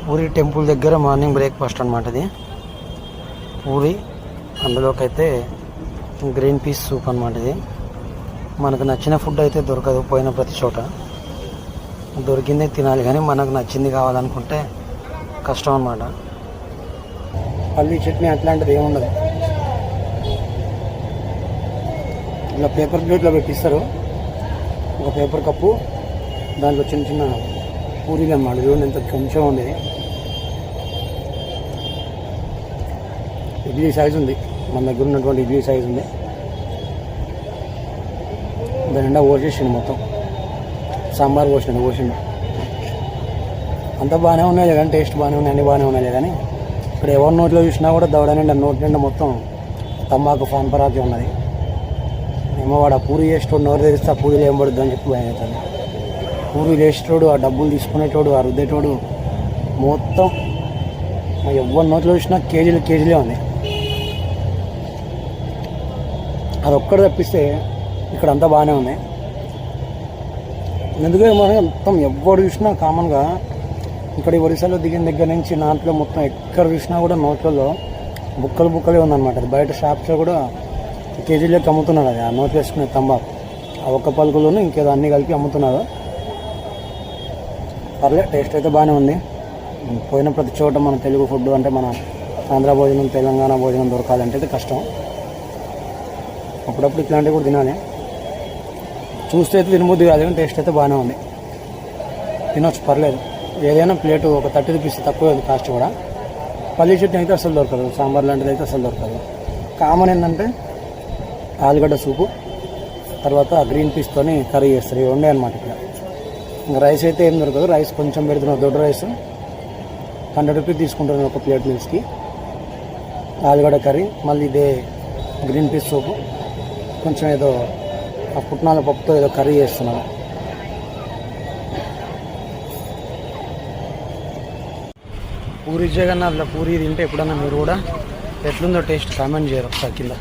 Puri temple దగ్గర morning breakfast అనమాట ఇది. పూరి, అందులోకి అయితే గ్రీన్ పీస్ సూప్ అనమాట ఇది. మనకు నచ్చిన ఫుడ్ అయితే దొరకదు పోయిన ప్రతి చోట, దొరికిందే తినాలి. కానీ మనకు నచ్చింది కావాలనుకుంటే కష్టం అనమాట. పల్లి చట్నీ అట్లాంటిది ఏముండదు. ఇలా పేపర్ ప్లేట్లో పెట్టిస్తారు, ఒక పేపర్ కప్పు, దాంట్లో చిన్న చిన్న పూరీలు అన్నమాట. చూడండి ఎంత కొంచెం ఉండేది. ఇడ్లీ సైజు ఉంది, మన దగ్గర ఉన్నటువంటి ఇడ్లీ సైజు ఉంది. దాని నిండా పోసేసిండు, మొత్తం సాంబార్ పోసిండు. అంతా బాగానే ఉన్నాయి కానీ టేస్ట్ బాగానే ఉన్నాయి, అన్నీ బాగానే ఉన్నాయి కానీ ఇక్కడ ఎవరి నోట్లో చూసినా కూడా దవడ నిండా నోటి నిండా మొత్తం తమ్మాకు ఫాన్ పరాకి ఉన్నది. ఏమో వాడు ఆ పూరి వేసేటోడు నోరు తెరిస్తే ఆ పూరీలు ఏం పడుద్దు అని చెప్పి భయం అవుతుంది. పూరీలు వేసేటోడు, ఆ డబ్బులు తీసుకునేటోడు, ఆ రుద్దేటోడు మొత్తం ఎవరి నోట్లో చూసినా కేజీలే ఉంది. అది ఒక్కటి తప్పిస్తే ఇక్కడ అంతా బాగానే ఉన్నాయి. ఎందుకంటే మనం మొత్తం ఎవరు చూసినా కామన్గా ఇక్కడ ఈ ఒరిస్సాలో దిగిన దగ్గర నుంచి నాట్లో మొత్తం ఎక్కడ చూసినా కూడా నోట్లలో బుక్కలే ఉందన్నమాట. అది బయట షాప్స్లో కూడా కేజీలకి అమ్ముతున్నారు. అది ఆ నోట్లు వేసుకునే తంబాకు ఆ ఒక్క పలుకులోనూ ఇంకేదో అన్నీ కలిపి అమ్ముతున్నారు. పర్లేదు, టేస్ట్ అయితే బాగానే ఉంది. పోయిన ప్రతి చోట మన తెలుగు ఫుడ్ అంటే మన ఆంధ్ర భోజనం, తెలంగాణ భోజనం దొరకాలంటే అయితే కష్టం. అప్పుడప్పుడు ఇట్లాంటివి కూడా తినాలి. చూస్తే అయితే తినబుద్ధి కాదు, కానీ టేస్ట్ అయితే బాగానే ఉంది, తినొచ్చు, పర్లేదు. ఏదైనా ప్లేటు ఒక 30 రూపీస్ తక్కువ కాస్ట్ కూడా. పల్లి చట్నీ అయితే అసలు దొరకదు, సాంబార్ లాంటిది అయితే అసలు దొరకదు. కామన్ ఏంటంటే ఆలుగడ్డ సూపు, తర్వాత గ్రీన్ పీస్తో కర్రీ చేస్తారు. ఇవి ఉండే అనమాట ఇక్కడ. ఇంకా రైస్ అయితే ఏం దొరకదు. రైస్ కొంచెం పెడుతున్నారు, దొడ్డు రైస్ 100 రూపీస్ తీసుకుంటున్నారు ఒక ప్లేట్ మీల్స్కి. ఆలుగడ్డ కర్రీ, మళ్ళీ ఇదే గ్రీన్ పీస్ సూపు, కొంచెం ఏదో ఆ పుట్నాల పప్పుతో ఏదో కర్రీ చేస్తున్నారు. పూరి జగన్నాథ్లో పూరి తింటే ఎప్పుడన్నా మీరు కూడా ఎట్లుందో టేస్ట్ కామెంట్ చేయరు ఒకసారి కింద.